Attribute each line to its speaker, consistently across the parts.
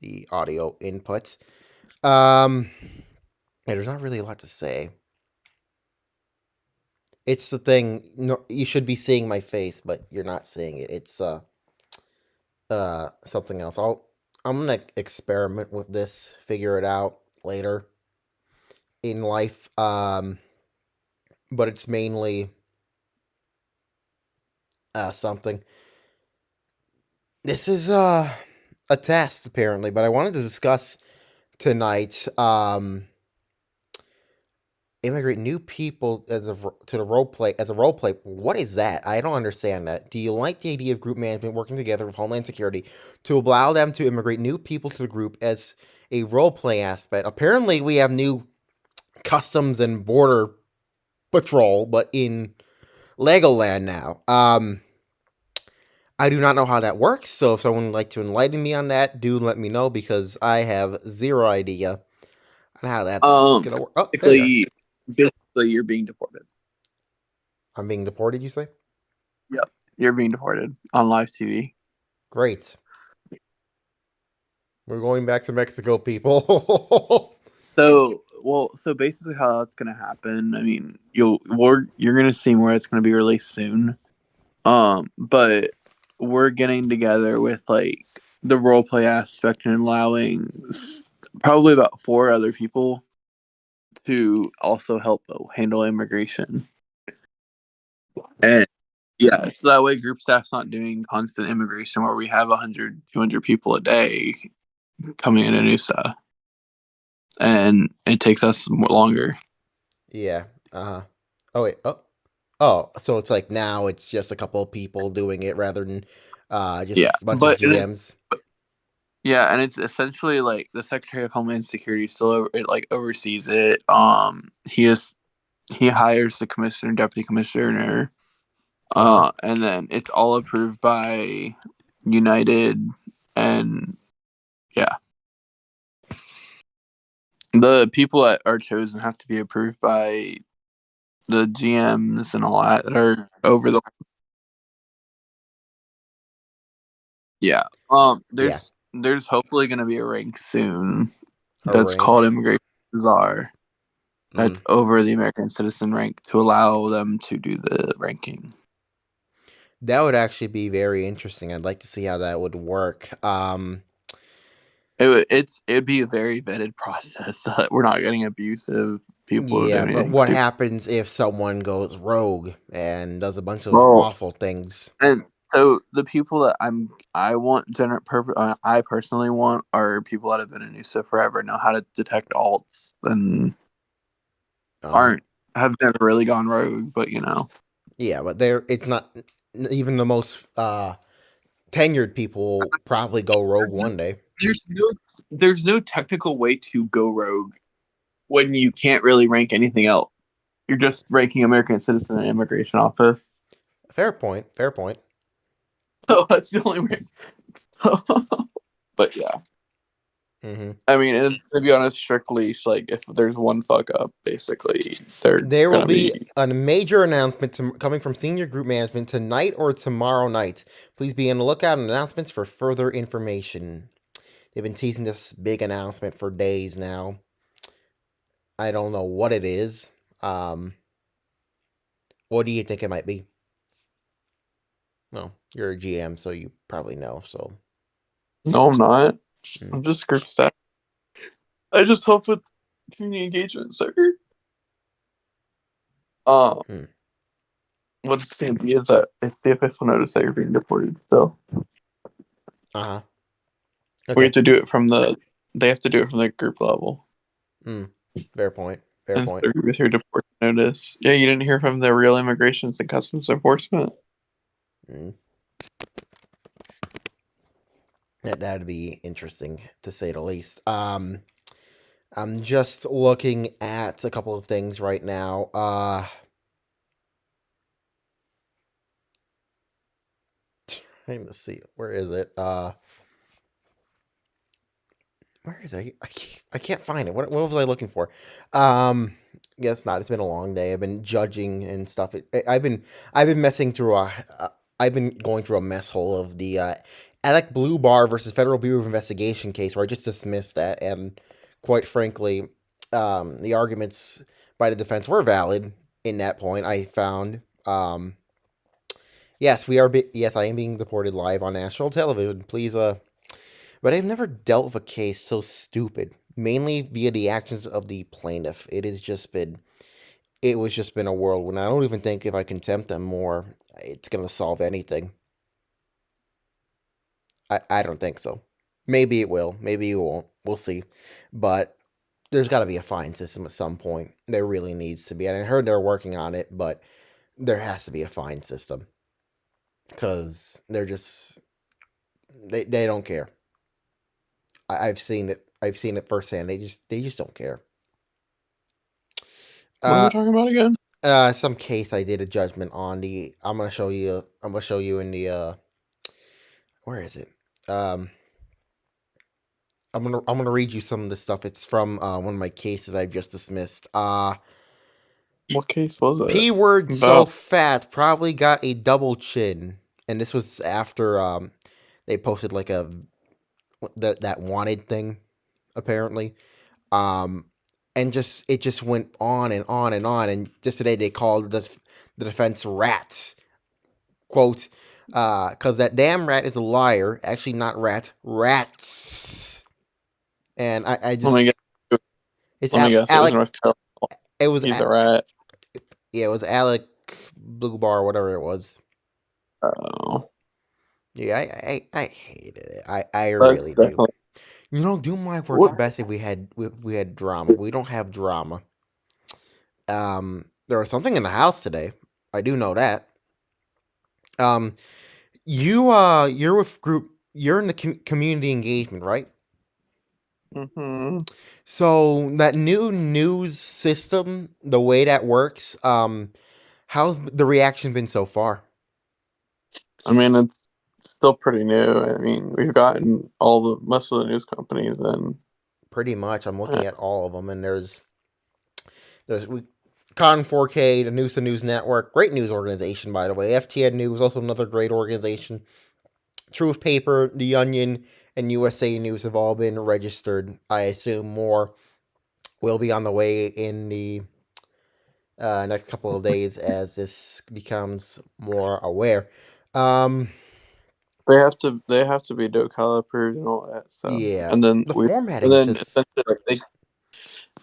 Speaker 1: the audio input. Yeah, there's not really a lot to say. It's the thing. No, you should be seeing my face, but you're not seeing it. It's something else. I'm gonna experiment with this, figure it out later in life. But it's mainly something. This is a test apparently, but I wanted to discuss tonight immigrate new people to the role play as a role play. What is that? I don't understand that. Do you like the idea of group management working together with Homeland Security to allow them to immigrate new people to the group as a role play aspect? Apparently, we have new customs and border patrol, but in Legoland now. I do not know how that works, so if someone would like to enlighten me on that, do let me know because I have zero idea on how that's gonna work. Oh, there you are.
Speaker 2: Basically, you're being deported.
Speaker 1: I'm being deported, you say?
Speaker 2: Yep, you're being deported on live TV.
Speaker 1: Great. We're going back to Mexico, people.
Speaker 2: So basically, how that's gonna happen? I mean, you're gonna see where it's gonna be released soon. But we're getting together with like the role play aspect and allowing probably about 4 other people to also help handle immigration. And yeah, so that way group staff's not doing constant immigration where we have 100, 200 people a day coming in Anusa. And it takes us longer.
Speaker 1: Yeah. Oh wait. Oh. So it's like now it's just a couple of people doing it rather than just
Speaker 2: Yeah,
Speaker 1: a bunch of
Speaker 2: but it is.
Speaker 1: GMs.
Speaker 2: Yeah, and it's essentially like the Secretary of Homeland Security still oversees it. He hires the commissioner, deputy commissioner, and then it's all approved by United, and yeah, the people that are chosen have to be approved by the GMs and all that are over the. Yeah,
Speaker 1: Yeah.
Speaker 2: there's hopefully going to be a rank soon
Speaker 1: A
Speaker 2: that's called
Speaker 1: rank.
Speaker 2: Immigration Czar. That's
Speaker 1: Mm.
Speaker 2: over the American citizen rank to allow them to do the ranking.
Speaker 1: That would actually be very interesting. I'd like to see how that would work.
Speaker 2: It'd be a very vetted process so that we're not getting abusive people
Speaker 1: Yeah,
Speaker 2: doing
Speaker 1: but
Speaker 2: anything
Speaker 1: what
Speaker 2: stupid.
Speaker 1: happens if someone goes rogue and does a bunch of
Speaker 2: Well,
Speaker 1: awful things?
Speaker 2: and so the people that I personally want are people that have been in USA forever, know how to detect alts, and
Speaker 1: Uh,
Speaker 2: aren't have never really gone rogue, but
Speaker 1: yeah, but it's not even the most tenured people will probably go rogue one day.
Speaker 2: there's no there's no technical way to go rogue when you can't really rank anything else. You're just ranking American citizen and immigration office.
Speaker 1: Fair point. Fair point.
Speaker 2: So that's the only way. But yeah,
Speaker 1: Hmm.
Speaker 2: I mean, and to be honest, strictly like if there's one fuck up, basically they're
Speaker 1: There will
Speaker 2: gonna
Speaker 1: be
Speaker 2: be.
Speaker 1: a major announcement coming from senior group management tonight or tomorrow night. Please be on the lookout and announcements for further information. They've been teasing this big announcement for days now. I don't know what it is. Um, what do you think it might be? Well, you're a GM, so you probably know. So,
Speaker 2: No, I'm not.
Speaker 1: mm,
Speaker 2: I'm just group staff. I just help with community engagement, sir. Um,
Speaker 1: mm.
Speaker 2: what it's going to be is that it's the official notice that you're being deported. So
Speaker 1: Uh-huh.
Speaker 2: we
Speaker 1: Okay.
Speaker 2: have to do it from the. They have to do it from the group level.
Speaker 1: Mm. Fair point. Fair
Speaker 2: And
Speaker 1: point.
Speaker 2: so with your deportation notice, yeah, you didn't hear from the real immigrations and customs enforcement.
Speaker 1: Mm. That'd be interesting to say the least. I'm just looking at a couple of things right now. Trying to see where is it? Where is it? I can't find it. What was I looking for? Yeah, it's not. It's been a long day. I've been judging and stuff. I've been messing through I've been going through a mess hole of the Alec Blue Bar versus Federal Bureau of Investigation case where I just dismissed that, and quite frankly, the arguments by the defense were valid in that point. I found, yes, yes, I am being deported live on national television. Please, but I've never dealt with a case so stupid, mainly via the actions of the plaintiff. It was just been a whirlwind. I don't even think if I contempt them more, it's gonna solve anything. I don't think so. Maybe it will. Maybe it won't. We'll see. But there's got to be a fine system at some point. There really needs to be. And I heard they're working on it, but there has to be a fine system because they don't care. I've seen it. I've seen it firsthand. They just don't care.
Speaker 2: What are we
Speaker 1: Uh,
Speaker 2: talking about again?
Speaker 1: some case I did a judgment on the. I'm gonna show you. I'm gonna show you in the. Where is it? Um, I'm gonna read you some of the stuff. It's from one of my cases I've just dismissed.
Speaker 2: What case was it?
Speaker 1: P word so
Speaker 2: About
Speaker 1: fat probably got a double chin, and this was after they posted like that wanted thing apparently, um and just it just went on and on and on, and just today they called the defense rats, quote, because that damn rat is a liar, actually not rat, rats. And I
Speaker 2: let me
Speaker 1: just
Speaker 2: guess.
Speaker 1: it's
Speaker 2: Let me guess. It was
Speaker 1: Alec.
Speaker 2: North Carolina.
Speaker 1: It was
Speaker 2: He's a rat.
Speaker 1: yeah, it was Alec Blue Bar, whatever it was.
Speaker 2: Oh,
Speaker 1: Yeah, I hated it. I
Speaker 2: that's
Speaker 1: really do.
Speaker 2: definitely
Speaker 1: Do my work
Speaker 2: what.
Speaker 1: best if we had drama. We don't have drama. There was something in the house today. I do know that. Um, you're with group. You're in the community engagement, right?
Speaker 2: Hmm.
Speaker 1: So that new news system, the way that works, how's the reaction been so far?
Speaker 2: I mean, it's still pretty new. I mean, we've gotten all the most of the news companies, and
Speaker 1: Pretty much. I'm looking at all of them, and there's Con 4K, the News Network, great news organization, by the way. FTN News, also another great organization. Truth Paper, The Onion, and USA News have all been registered. I assume more will be on the way in the next couple of days as this becomes more aware. Um,
Speaker 2: they have to be Docala approved and all that stuff.
Speaker 1: yeah,
Speaker 2: And then
Speaker 1: the
Speaker 2: we
Speaker 1: formatting
Speaker 2: and
Speaker 1: is
Speaker 2: then
Speaker 1: just
Speaker 2: essentially like they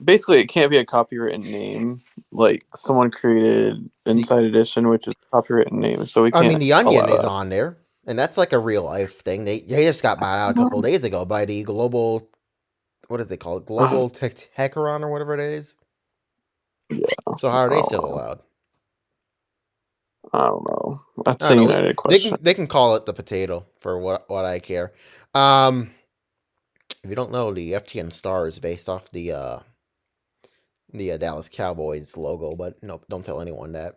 Speaker 2: basically it can't be a copywritten name like someone created
Speaker 1: the.
Speaker 2: Inside Edition, which is a copywritten name, so we
Speaker 1: I mean,
Speaker 2: can't
Speaker 1: The Onion
Speaker 2: allow
Speaker 1: is
Speaker 2: that.
Speaker 1: on there, and that's like a real life thing. They just got bought out a couple of days ago by the global, what is it called? Global Techeron or whatever it is.
Speaker 2: Yeah,
Speaker 1: So how are
Speaker 2: I
Speaker 1: they
Speaker 2: don't
Speaker 1: still
Speaker 2: know.
Speaker 1: allowed?
Speaker 2: I don't know. That's
Speaker 1: I
Speaker 2: a
Speaker 1: don't know.
Speaker 2: United question.
Speaker 1: They can call it the potato for what I care. Um, if you don't know, the FTN star is based off the Dallas Cowboys logo, but no, don't tell anyone that.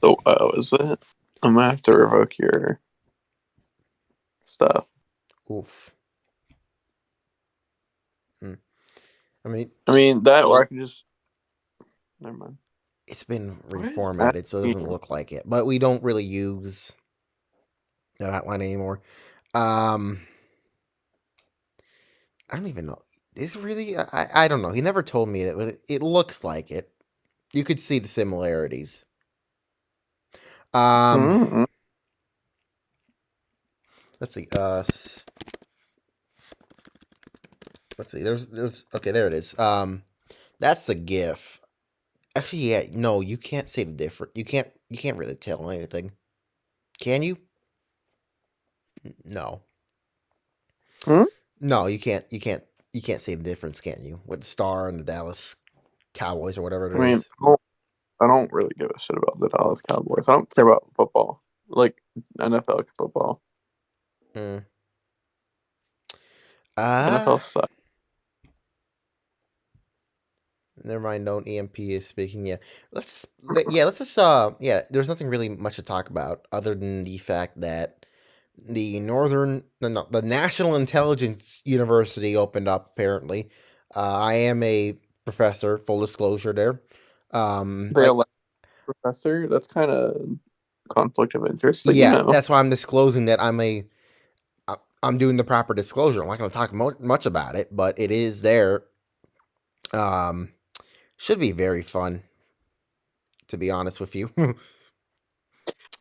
Speaker 2: So, is it? I'm gonna have to revoke your stuff.
Speaker 1: Oof. Hmm. I mean,
Speaker 2: I mean that, or I can just never mind.
Speaker 1: it's been
Speaker 2: What is that?
Speaker 1: reformatted, so it doesn't look like it. But we don't really use that outline anymore. Um, I don't even know. Is it really? I don't know. He never told me that, but it looks like it. You could see the similarities. Um,
Speaker 2: Mm-mm.
Speaker 1: let's see. Let's see. There's okay. There it is. That's the GIF. Actually, yeah. No, you can't say the difference. You can't really tell anything. Can you? No.
Speaker 2: Hmm?
Speaker 1: No, you can't. You can't say the difference, can you? With the Star and the Dallas Cowboys or whatever
Speaker 2: I
Speaker 1: it
Speaker 2: mean,
Speaker 1: is.
Speaker 2: I don't really give a shit about the Dallas Cowboys. I don't care about football, like NFL football.
Speaker 1: Mm. Ah.
Speaker 2: NFL sucks.
Speaker 1: Never mind. Don't EMP is speaking. Yeah. Let's just yeah. There's nothing really much to talk about other than the fact that the National Intelligence University opened up. Apparently, I am a professor. Full disclosure there.
Speaker 2: They
Speaker 1: I
Speaker 2: elect a professor. That's kind of conflict of interest, but
Speaker 1: Yeah, that's why I'm disclosing that I'm doing the proper disclosure. I'm not going to talk much about it, but it is there. Um, should be very fun, to be honest with you.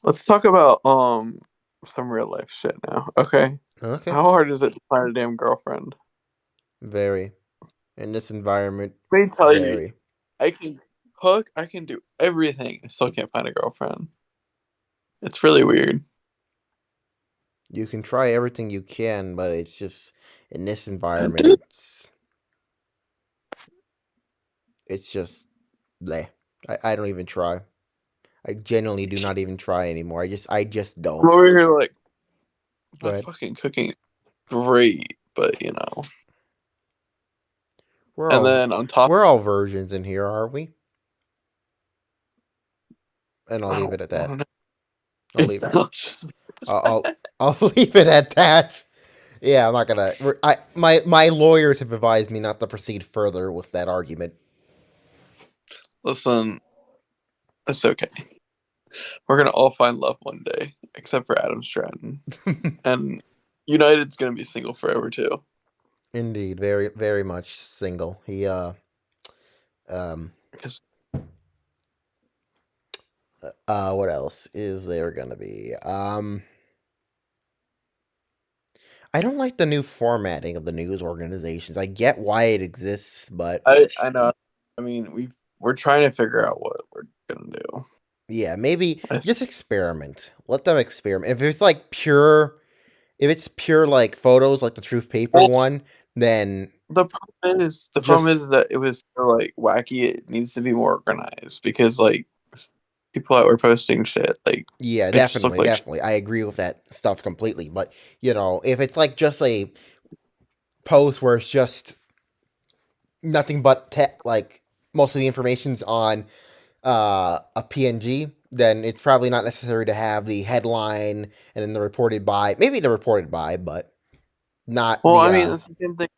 Speaker 2: let's talk about some real life shit now. Okay.
Speaker 1: Okay,
Speaker 2: How hard is it to find a damn girlfriend?
Speaker 1: very. In this environment,
Speaker 2: Let me tell you,
Speaker 1: very.
Speaker 2: I can cook, I can do everything. I still can't find a girlfriend. It's really weird.
Speaker 1: You can try everything you can, but it's just in this environment,
Speaker 2: Dude,
Speaker 1: it's just bleh. I don't even try. I genuinely do not even try anymore. I just
Speaker 2: I'm
Speaker 1: don't.
Speaker 2: over here like
Speaker 1: Go
Speaker 2: my
Speaker 1: ahead.
Speaker 2: fucking cooking is great, but you know.
Speaker 1: We're
Speaker 2: And
Speaker 1: all
Speaker 2: then on top,
Speaker 1: we're all virgins in here, aren't we? And I'll leave it at
Speaker 2: I
Speaker 1: that.
Speaker 2: don't know.
Speaker 1: I'll
Speaker 2: It
Speaker 1: leave.
Speaker 2: sounds
Speaker 1: I'll leave it at that. Yeah, I'm not gonna. My lawyers have advised me not to proceed further with that argument.
Speaker 2: listen, it's okay. We're gonna all find love one day, except for Adam Stratton. And United's gonna be single forever too.
Speaker 1: Indeed, very very much single. He um
Speaker 2: Because
Speaker 1: what else is there gonna be? I don't like the new formatting of the news organizations. I get why it exists, but
Speaker 2: I know. I mean, we're trying to figure out what we're gonna do.
Speaker 1: yeah, maybe
Speaker 2: I,
Speaker 1: just experiment. Let them experiment. If it's pure like photos, like the Truth Paper
Speaker 2: well,
Speaker 1: one, then
Speaker 2: the problem is
Speaker 1: just
Speaker 2: that it was so like wacky. It needs to be more organized because like people that were posting shit, like
Speaker 1: yeah,
Speaker 2: it just looked
Speaker 1: definitely,
Speaker 2: like
Speaker 1: definitely. I agree with that stuff completely. But if it's like just a post where it's just nothing but like most of the information's on a PNG, then it's probably not necessary to have the headline and then the reported by. Maybe the reported by, but not
Speaker 2: well,
Speaker 1: the
Speaker 2: I mean, it's the same thing.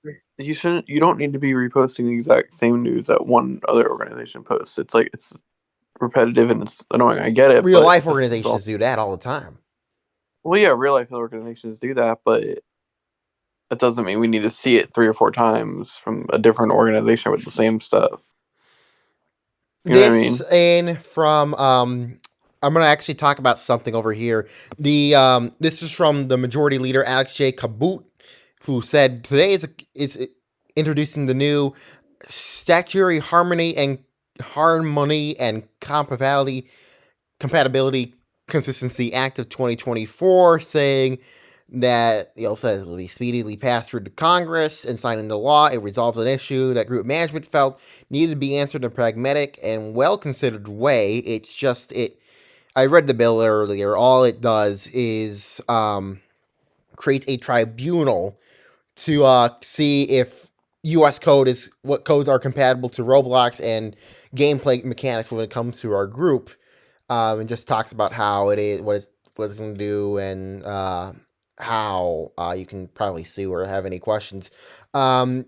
Speaker 2: You don't need to be reposting the exact same news that one other organization posts. It's like it's repetitive and it's annoying. I get it,
Speaker 1: real
Speaker 2: but
Speaker 1: life
Speaker 2: this is all.
Speaker 1: organizations do that all the time.
Speaker 2: Well, yeah, real life organizations do that, but that doesn't mean we need to see it 3 or 4 times from a different organization with the same stuff. You know what I
Speaker 1: This
Speaker 2: mean?
Speaker 1: and from I'm gonna actually talk about something over here. This is from the majority leader Alex J. Kabut, who said today is introducing the new statutory harmony and compatibility consistency act of 2024, saying that says it will be speedily passed through to Congress and signed into law. It resolves an issue that group management felt needed to be answered in a pragmatic and well considered way. It's just it. I read the bill earlier. All it does is create a tribunal to see if U.S. code is what codes are compatible to Roblox and gameplay mechanics when it comes to our group, and just talks about how it is, what it's going to do, and how you can probably sue or have any questions.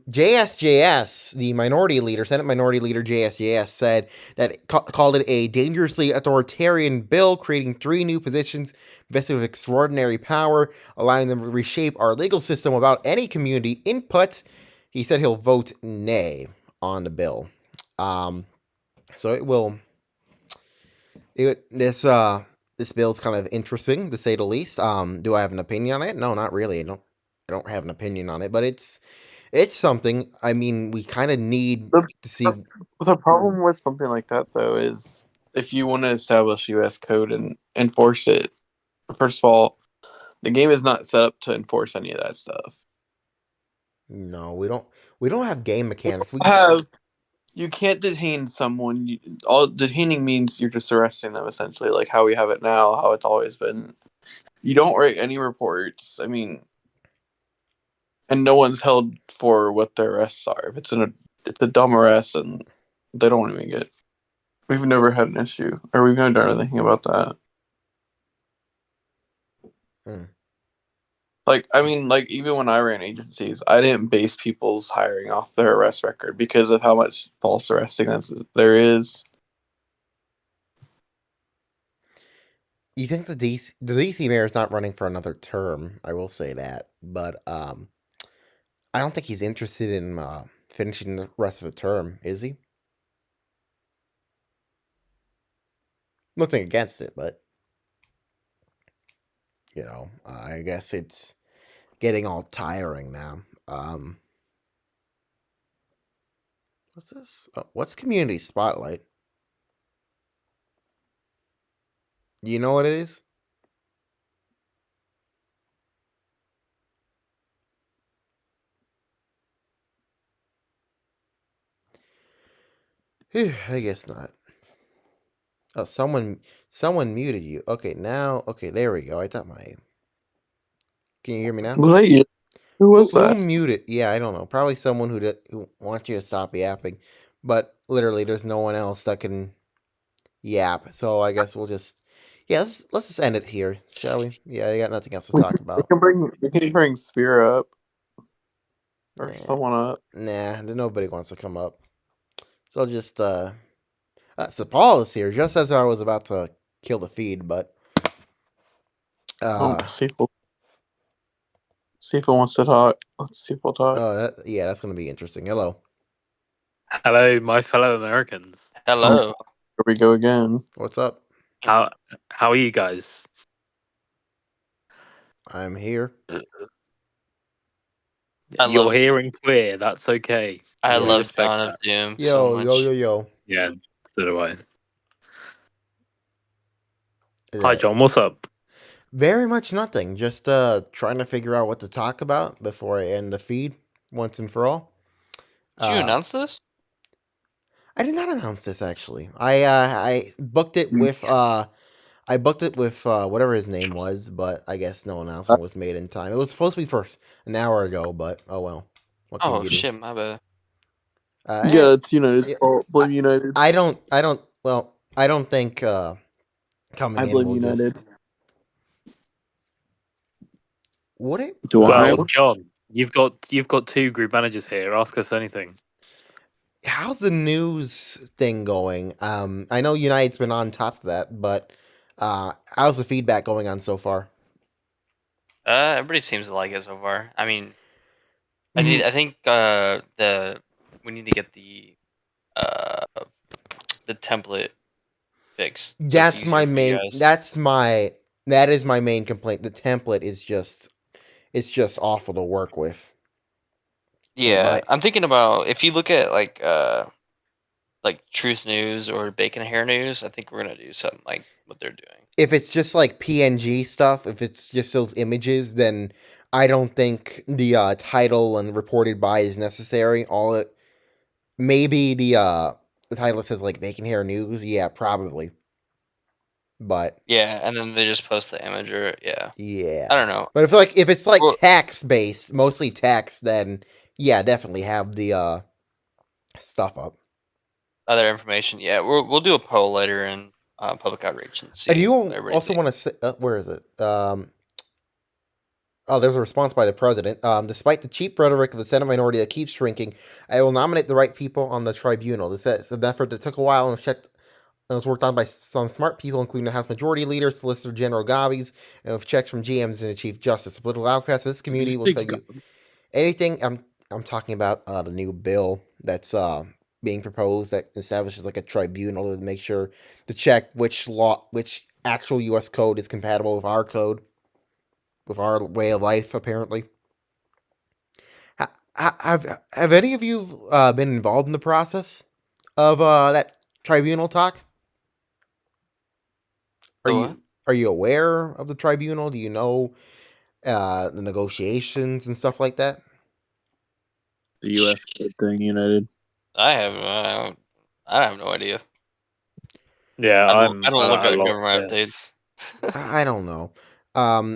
Speaker 1: JSJS, the minority leader, Senate Minority Leader JSJS, said that called it a dangerously authoritarian bill, creating 3 new positions vested with extraordinary power, allowing them to reshape our legal system without any community input. He said he'll vote nay on the bill. Um, so it will this bill's kind of interesting to say the least. Do I have an opinion on it? No, not really. I don't have an opinion on it, but it's something. I mean, we kind of need
Speaker 2: The
Speaker 1: to see.
Speaker 2: the problem with something like that though is if you want to establish U.S. code and enforce it, first of all, the game is not set up to enforce any of that stuff.
Speaker 1: No, we don't have game mechanics. We
Speaker 2: Have You can't detain someone. All detaining means you're just arresting them essentially, like how we have it now, how it's always been. You don't write any reports. I mean, and no one's held for what their arrests are. If it's a dumb arrest, and they don't even get. We've never had an issue, or we've never done anything about that.
Speaker 1: hmm.
Speaker 2: Like, I mean, like even when I ran agencies, I didn't base people's hiring off their arrest record because of how much false arresting there is.
Speaker 1: You think the DC mayor is not running for another term? I will say that, but I don't think he's interested in finishing the rest of the term, is he? Nothing against it, but I guess it's getting all tiring now. What's this? Oh, what's community spotlight? You know what it is? Phew, I guess not. Oh, someone muted you. Okay, now, okay, there we go. I thought my. Can you hear me now?
Speaker 2: Was that you? Who
Speaker 1: Who
Speaker 2: was
Speaker 1: who
Speaker 2: that?
Speaker 1: muted? Yeah, I don't know. Probably someone who wants you to stop yapping, but literally, there's no one else that can yap. So I guess we'll just, yeah, let's just end it here, shall we? Yeah, I got nothing else to talk about.
Speaker 2: We can bring Spear up or
Speaker 1: Nah,
Speaker 2: someone up.
Speaker 1: nobody wants to come up. So I'll just so Paul is here just as I was about to kill the feed, but
Speaker 2: Oh,
Speaker 1: uh
Speaker 2: see if it wants to talk. Let's see if we'll talk.
Speaker 1: yeah, that's gonna be interesting. Hello,
Speaker 3: Hello, my fellow Americans.
Speaker 4: Hello.
Speaker 2: Here we go again.
Speaker 1: what's up?
Speaker 3: How are you guys?
Speaker 1: I'm here.
Speaker 4: I
Speaker 3: You're
Speaker 4: love-
Speaker 3: hearing clear. That's okay.
Speaker 4: I
Speaker 3: We
Speaker 4: love
Speaker 3: respect
Speaker 4: Dawn of
Speaker 3: that.
Speaker 4: Doom so
Speaker 1: Yo,
Speaker 4: much.
Speaker 1: yo, yo, yo.
Speaker 3: Yeah, so do I.
Speaker 1: Is
Speaker 3: Hi,
Speaker 1: that-
Speaker 3: John. What's up?
Speaker 1: Very much nothing. Just trying to figure out what to talk about before I end the feed once and for all.
Speaker 4: Did you announce this?
Speaker 1: I did not announce this actually. I booked it with whatever his name was, but I guess no announcement was made in time. It was supposed to be for an hour ago, but oh well. What can
Speaker 4: Oh
Speaker 1: you do?
Speaker 4: shit, my bad.
Speaker 2: Yeah, it's United's
Speaker 1: yeah,
Speaker 2: fault. Blame United.
Speaker 1: I don't. Well, I don't think coming
Speaker 2: I
Speaker 1: in
Speaker 2: blame
Speaker 1: will
Speaker 2: United.
Speaker 1: just. Would it?
Speaker 2: Do I?
Speaker 3: Well, John, you've got two group managers here. Ask us anything.
Speaker 1: How's the news thing going? I know United's been on top of that, but how's the feedback going on so far?
Speaker 4: Everybody seems to like it so far. I mean,
Speaker 1: Mhm.
Speaker 4: I think we need to get the template fixed. So it's
Speaker 1: That's
Speaker 4: easier
Speaker 1: my
Speaker 4: for you
Speaker 1: main.
Speaker 4: guys.
Speaker 1: That is my main complaint. The template is just it's just awful to work with.
Speaker 4: Yeah, I'm thinking about if you look at like Truth News or Bacon Hair News, I think we're gonna do something like what they're doing.
Speaker 1: If it's just like PNG stuff, if it's just those images, then I don't think the title and reported by is necessary. All it maybe the title says like Bacon Hair News, yeah, probably. But
Speaker 4: Yeah, and then they just post the image or
Speaker 1: yeah,
Speaker 4: I don't know.
Speaker 1: But I feel like if it's like
Speaker 4: Well-
Speaker 1: text based, mostly text, then yeah, definitely have the stuff up.
Speaker 4: Other information, yeah, we'll do a poll later in public outreach and see.
Speaker 1: Do you
Speaker 4: what everybody
Speaker 1: also
Speaker 4: thinks.
Speaker 1: want to say where is it? Oh, there's a response by the president. Despite the cheap rhetoric of the Senate minority that keeps shrinking, I will nominate the right people on the tribunal. This is an effort that took a while and was worked on by some smart people, including the House Majority Leader, Solicitor General Gobbies, and with checks from GMs and the Chief Justice. The political outcasts of this community will tell you anything. I'm talking about the new bill that's being proposed that establishes like a tribunal to make sure to check which actual U.S. code is compatible with our code, with our way of life. Apparently, have any of you been involved in the process of that tribunal talk? Are
Speaker 4: The
Speaker 1: you
Speaker 4: what?
Speaker 1: are you aware of the tribunal? Do you know the negotiations and stuff like that?
Speaker 2: The U.S. code thing, United.
Speaker 4: I have no idea.
Speaker 3: Yeah,
Speaker 4: I don't look
Speaker 3: a
Speaker 4: at
Speaker 3: lot.
Speaker 4: government
Speaker 3: Yeah.
Speaker 4: updates.
Speaker 1: I don't know.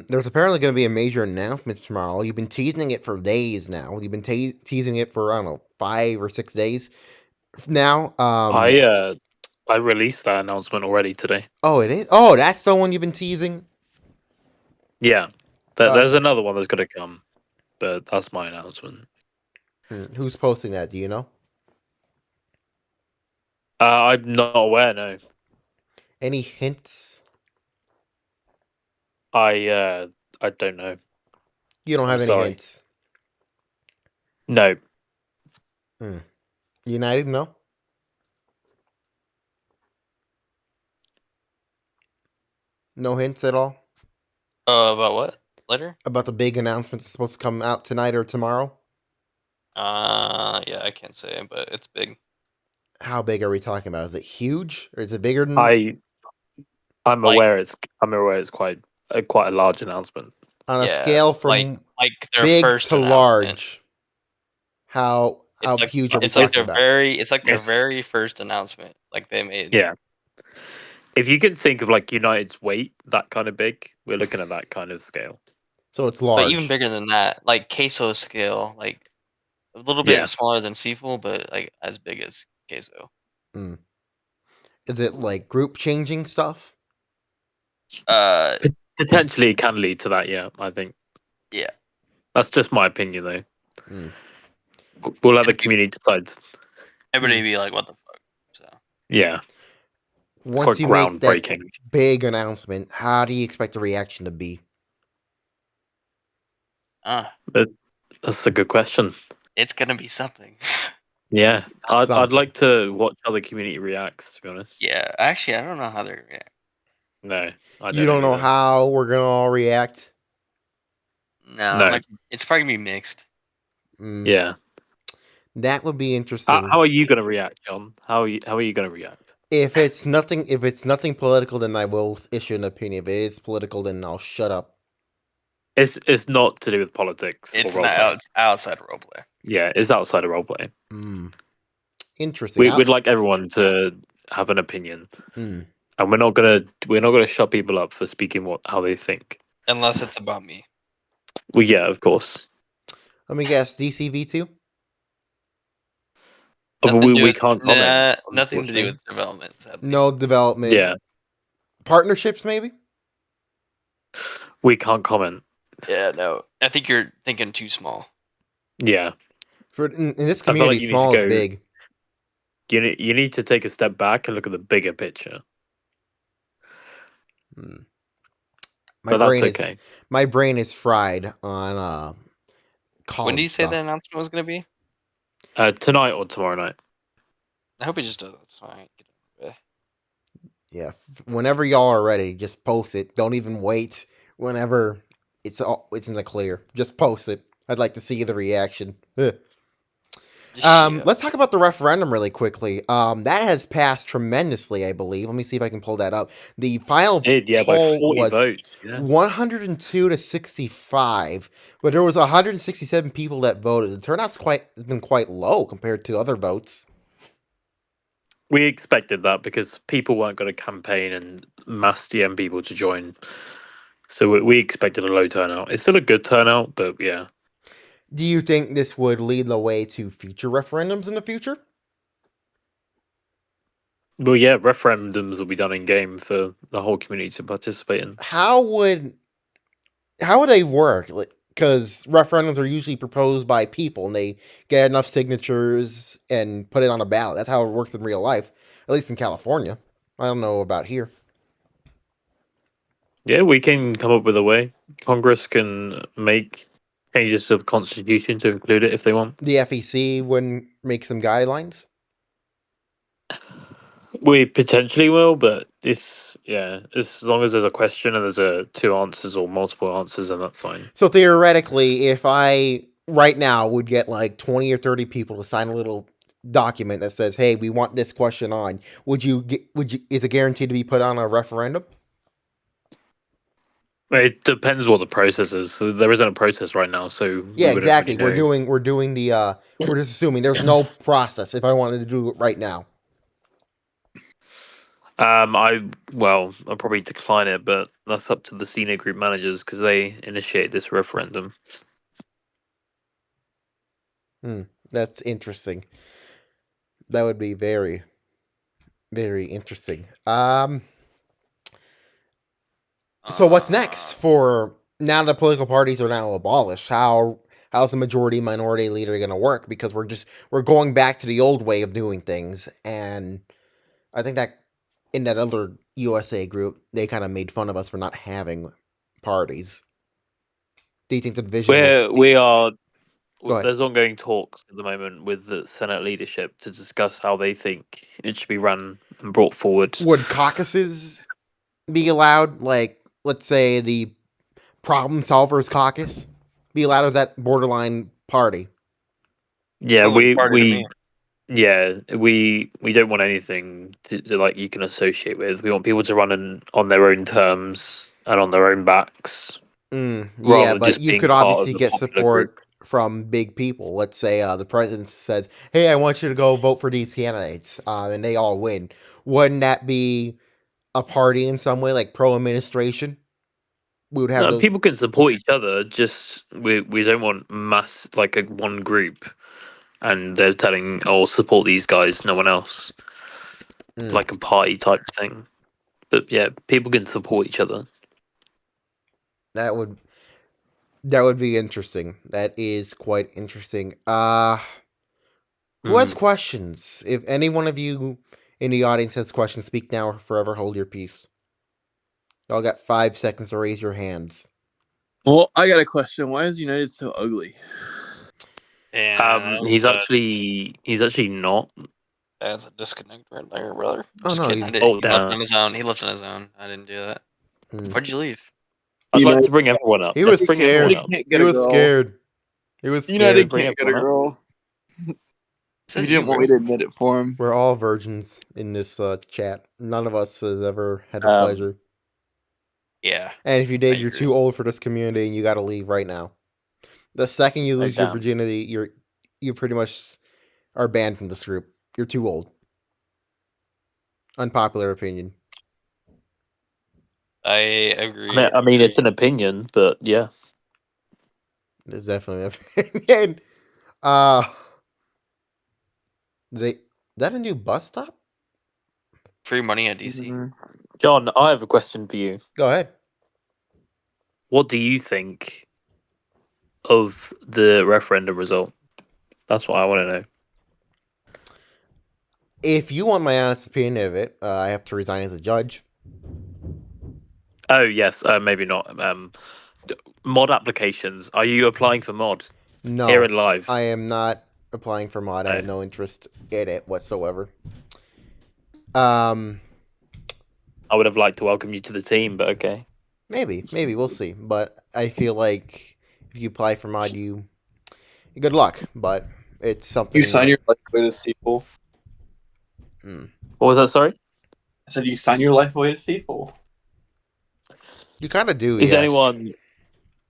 Speaker 1: There's apparently going to be a major announcement tomorrow. You've been teasing it for days now. You've been teasing it for I don't know 5 or 6 days now.
Speaker 3: I released that announcement already today.
Speaker 1: Oh, it is. Oh, that's the one you've been teasing.
Speaker 3: Yeah, there's another one that's gonna come, but that's my announcement.
Speaker 1: Who's posting that? Do you know?
Speaker 3: I'm not aware. No.
Speaker 1: Any hints?
Speaker 3: I don't know.
Speaker 1: You don't
Speaker 3: I'm
Speaker 1: have any
Speaker 3: sorry.
Speaker 1: hints.
Speaker 3: No.
Speaker 1: United, no? No hints at all?
Speaker 4: About what? Later?
Speaker 1: About the big announcement that's supposed to come out tonight or tomorrow?
Speaker 4: Yeah, I can't say, but it's big.
Speaker 1: How big are we talking about? Is it huge? Or is it bigger than...
Speaker 3: I'm
Speaker 4: Like-
Speaker 3: aware it's quite a large announcement.
Speaker 1: On a
Speaker 4: Yeah,
Speaker 1: scale from
Speaker 4: like their
Speaker 1: big
Speaker 4: first
Speaker 1: to
Speaker 4: announcement.
Speaker 1: large, how
Speaker 4: It's
Speaker 1: huge are we
Speaker 4: it's like
Speaker 1: talking
Speaker 4: their
Speaker 1: about?
Speaker 4: their
Speaker 3: Yes.
Speaker 4: very first announcement, like they made.
Speaker 3: Yeah. If you can think of like United's weight, that kind of big, we're looking at that kind of scale.
Speaker 1: So it's
Speaker 4: But
Speaker 1: large.
Speaker 4: even bigger than that, like queso scale, like a little
Speaker 3: Yeah.
Speaker 4: bit smaller than Seafool, but like as big as queso.
Speaker 1: Is it like group changing stuff?
Speaker 3: Potentially it can lead to that, yeah, I think.
Speaker 4: Yeah.
Speaker 3: That's just my opinion though.
Speaker 1: Mm.
Speaker 3: We'll let the
Speaker 4: And
Speaker 3: community decide.
Speaker 4: everybody be like, "What the fuck?" So
Speaker 3: Yeah.
Speaker 1: Once
Speaker 3: Quite
Speaker 1: you make that
Speaker 3: groundbreaking.
Speaker 1: big announcement, how do you expect the reaction to be?
Speaker 3: That's a good question.
Speaker 4: it's gonna be something.
Speaker 3: Yeah. I'd
Speaker 1: Something.
Speaker 3: like to watch how the community reacts, to be honest.
Speaker 4: Yeah, actually, I don't know how they're react.
Speaker 3: No.
Speaker 1: You don't know
Speaker 3: either.
Speaker 1: how we're gonna all react?
Speaker 4: No,
Speaker 3: No.
Speaker 4: it's probably gonna be mixed.
Speaker 3: Yeah.
Speaker 1: That would be interesting.
Speaker 3: How are you gonna react, John? How are you gonna react?
Speaker 1: If it's nothing political, then I will issue an opinion. If it is political, then I'll shut up.
Speaker 3: It's not to do with politics
Speaker 4: It's
Speaker 3: or
Speaker 4: not
Speaker 3: roleplay.
Speaker 4: it's outside roleplay.
Speaker 3: Yeah, it's outside of roleplay.
Speaker 1: Interesting.
Speaker 3: We'd like everyone to have an opinion,
Speaker 1: Mm.
Speaker 3: and we're not gonna shut people up for speaking how they think.
Speaker 4: Unless it's about me.
Speaker 3: Well, yeah, of course.
Speaker 1: Let me guess. DCV2?
Speaker 3: We can't comment.
Speaker 4: Nothing to do
Speaker 3: unfortunately.
Speaker 4: with development. Sadly.
Speaker 1: No development.
Speaker 3: Yeah,
Speaker 1: Partnerships, maybe?
Speaker 3: we can't comment.
Speaker 4: Yeah, no. I think you're thinking too small.
Speaker 3: Yeah,
Speaker 1: For in this
Speaker 3: I feel like
Speaker 1: community,
Speaker 3: you need to
Speaker 1: small is
Speaker 3: go-
Speaker 1: big.
Speaker 3: you need to take a step back and look at the bigger picture.
Speaker 1: My
Speaker 3: But that's
Speaker 1: brain
Speaker 3: okay.
Speaker 1: my brain is fried on college
Speaker 4: When did you say
Speaker 1: stuff.
Speaker 4: the announcement was gonna be?
Speaker 3: Tonight or tomorrow night.
Speaker 4: I hope he just does it. Fine.
Speaker 1: Yeah, whenever y'all are ready, just post it. Don't even wait. Whenever it's in the clear, just post it. I'd like to see the reaction. Let's talk about the referendum really quickly. That has passed tremendously, I believe. Let me see if I can pull that up. The final
Speaker 3: By
Speaker 1: poll
Speaker 3: 40
Speaker 1: was
Speaker 3: votes. Yeah.
Speaker 1: 102 to 65, but there was 167 people that voted. The turnout's has been quite low compared to other votes.
Speaker 3: We expected that because people weren't going to campaign and mass DM people to join. So we expected a low turnout. It's still a good turnout, but yeah.
Speaker 1: Do you think this would lead the way to future referendums in the future?
Speaker 3: Well, yeah, referendums will be done in game for the whole community to participate in.
Speaker 1: How would they work? Because referendums are usually proposed by people, and they get enough signatures and put it on a ballot. That's how it works in real life, at least in California. I don't know about here.
Speaker 3: Yeah, we can come up with a way. Congress can make changes to the Constitution to include it if they want.
Speaker 1: The FEC would make some guidelines.
Speaker 3: We potentially will, but as long as there's a question and there's two answers or multiple answers, then that's fine.
Speaker 1: So theoretically, if I right now would get like 20 or 30 people to sign a little document that says, "Hey, we want this question on," is it guaranteed to be put on a referendum?
Speaker 3: It depends what the process is. So there isn't a process right now, so
Speaker 1: Yeah, exactly.
Speaker 3: Really know.
Speaker 1: We're doing the we're just assuming there's no process if I wanted to do it right now.
Speaker 3: I'll probably decline it, but that's up to the senior group managers because they initiate this referendum.
Speaker 1: That's interesting. That would be very, very interesting. So what's next for now that political parties are now abolished? How's the majority minority leader going to work? Because we're going back to the old way of doing things, and I think that in that other USA group they kind of made fun of us for not having parties? Do you think the division
Speaker 3: We are.
Speaker 1: Go ahead.
Speaker 3: There's ongoing talks at the moment with the Senate leadership to discuss how they think it should be run and brought forward.
Speaker 1: Would caucuses be allowed? Like, let's say the Problem Solvers Caucus be allowed as that borderline party?
Speaker 3: Yeah,
Speaker 4: Sounds like a party to me.
Speaker 3: we don't want anything to like you can associate with. We want people to run on their own terms and on their own backs.
Speaker 1: Yeah,
Speaker 3: rather than
Speaker 1: but
Speaker 3: just
Speaker 1: you
Speaker 3: being
Speaker 1: could
Speaker 3: part of
Speaker 1: obviously
Speaker 3: the
Speaker 1: get
Speaker 3: popular
Speaker 1: support
Speaker 3: group.
Speaker 1: from big people. Let's say the president says, "Hey, I want you to go vote for these candidates," and they all win. Wouldn't that be a party in some way, like pro-administration? We would have
Speaker 3: No,
Speaker 1: those.
Speaker 3: people can support each other. Just we don't want mass like a one group, and they're telling, "Oh, support these guys, no one else," like a party type thing. But yeah, people can support each other.
Speaker 1: That would be interesting. That is quite interesting. Who has questions? If any one of you in the audience has questions, speak now or forever hold your peace. Y'all got 5 seconds to raise your hands.
Speaker 2: Well, I got a question. Why is United so ugly?
Speaker 3: He's actually not.
Speaker 4: That's a disconnect right there, brother.
Speaker 1: Oh,
Speaker 4: Just
Speaker 1: no,
Speaker 4: kidding.
Speaker 1: he's-
Speaker 4: He left on his own. He left on his own. I didn't do that. Why'd you leave?
Speaker 3: I'd like to bring everyone up.
Speaker 1: He was
Speaker 3: Bring
Speaker 1: scared.
Speaker 3: everyone up.
Speaker 1: He was scared. He was scared.
Speaker 2: United
Speaker 3: Bring
Speaker 2: can't get a
Speaker 3: everyone up.
Speaker 2: girl. He
Speaker 4: Says
Speaker 2: didn't
Speaker 4: you,
Speaker 2: want me to admit it for him.
Speaker 1: We're all virgins in this chat. None of us has ever had the pleasure.
Speaker 4: Yeah.
Speaker 1: And if you did,
Speaker 4: I
Speaker 1: you're
Speaker 4: agree.
Speaker 1: too old for this community, and you got to leave right now. The second you lose your
Speaker 3: damn.
Speaker 1: virginity, you pretty much are banned from this group. You're too old. Unpopular opinion.
Speaker 4: I agree.
Speaker 3: I mean, it's an opinion, but yeah.
Speaker 1: It's definitely an opinion. Is that a new bus stop?
Speaker 4: Free money at DC.
Speaker 3: John, I have a question for you.
Speaker 1: Go ahead.
Speaker 3: What do you think of the referendum result? That's what I want to know.
Speaker 1: If you want my honest opinion of it, I have to resign as a judge.
Speaker 3: Oh yes, maybe not. Mod applications. Are you applying for mod?
Speaker 1: No,
Speaker 3: Here in live.
Speaker 1: I am not applying for mod. I have no interest in it whatsoever.
Speaker 3: I would have liked to welcome you to the team, but okay.
Speaker 1: Maybe we'll see. But I feel like if you apply for mod, good luck. But it's something
Speaker 2: You sign your life away to Sequel.
Speaker 3: What was that? Sorry.
Speaker 2: I said you sign your life away to Sequel.
Speaker 1: You kind of do.
Speaker 3: Is
Speaker 1: yes.
Speaker 3: anyone?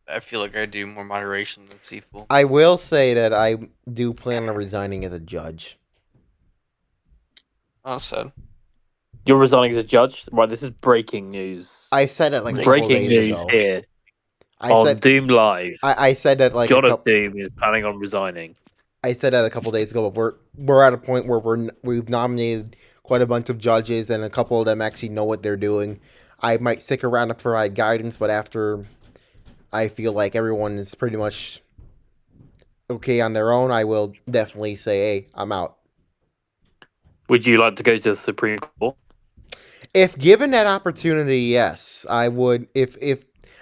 Speaker 4: I feel like I do more moderation than Seafool.
Speaker 1: I will say that I do plan on resigning as a judge.
Speaker 4: Oh, sad.
Speaker 3: You're resigning as a judge? Right, this is breaking news.
Speaker 1: I said it like a couple
Speaker 3: breaking
Speaker 1: days
Speaker 3: news
Speaker 1: ago.
Speaker 3: here
Speaker 1: I
Speaker 3: on
Speaker 1: said
Speaker 3: Doom Live.
Speaker 1: I said that like
Speaker 3: John of Doom is planning on resigning.
Speaker 1: I said that a couple days ago, but we're at a point where we've nominated quite a bunch of judges, and a couple of them actually know what they're doing. I might stick around to provide guidance, but after I feel like everyone is pretty much okay on their own, I will definitely say, hey, I'm out.
Speaker 3: Would you like to go to the Supreme Court?
Speaker 1: If given that opportunity, yes, I would. If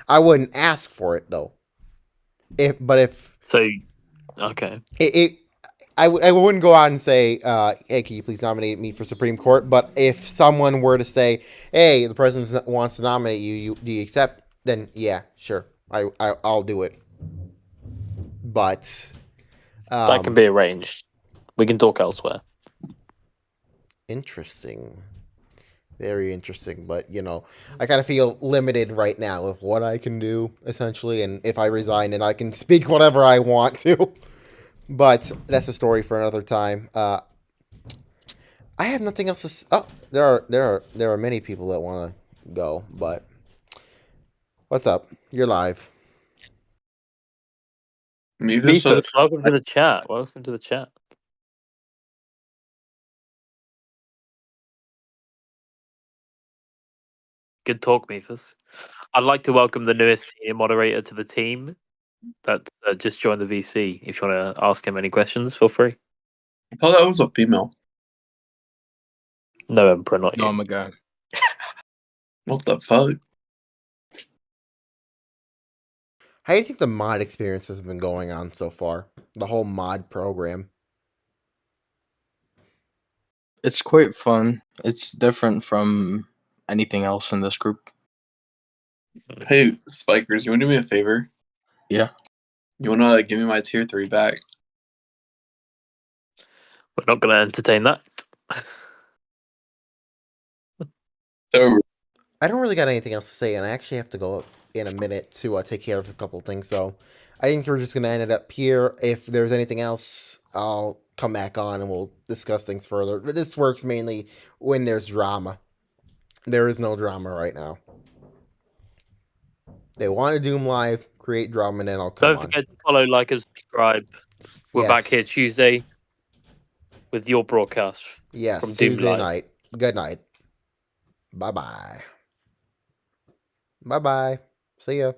Speaker 1: I wouldn't ask for it though.
Speaker 3: Okay.
Speaker 1: I wouldn't go out and say, hey, can you please nominate me for Supreme Court? But if someone were to say, hey, the president wants to nominate you, do you accept? Then yeah, sure, I'll do it. But
Speaker 3: that can be arranged. We can talk elsewhere.
Speaker 1: Interesting. Very interesting. But, I kind of feel limited right now with what I can do, essentially. And if I resign, then I can speak whatever I want to. But that's a story for another time. I have nothing else to. Oh, there are many people that want to go. But what's up? You're live.
Speaker 3: Beefus, welcome to the chat. Welcome to the chat. Good talk, Mephis. I'd like to welcome the newest senior moderator to the team that just joined the VC. If you want to ask him any questions, feel free.
Speaker 2: I thought that was a female.
Speaker 3: No, Emperor, not you.
Speaker 5: Oh my god.
Speaker 2: What the fuck?
Speaker 1: How do you think the mod experience has been going on so far? The whole mod program.
Speaker 5: It's quite fun. It's different from anything else in this group.
Speaker 2: Hey, Spikers, you want to do me a favor?
Speaker 5: Yeah.
Speaker 2: You want to give me my tier 3 back?
Speaker 3: We're not going to entertain that.
Speaker 2: So
Speaker 1: I don't really got anything else to say, and I actually have to go in a minute to take care of a couple things. So I think we're just going to end it up here. If there's anything else, I'll come back on and we'll discuss things further. But this works mainly when there's drama. There is no drama right now. They want to Doom Live, create drama, and then I'll come on.
Speaker 3: Don't forget to follow, like, and subscribe. We're back here Tuesday with your broadcast.
Speaker 1: Yes,
Speaker 3: from Doom
Speaker 1: Tuesday
Speaker 3: Live.
Speaker 1: night. Good night. Bye-bye. Bye-bye. See ya.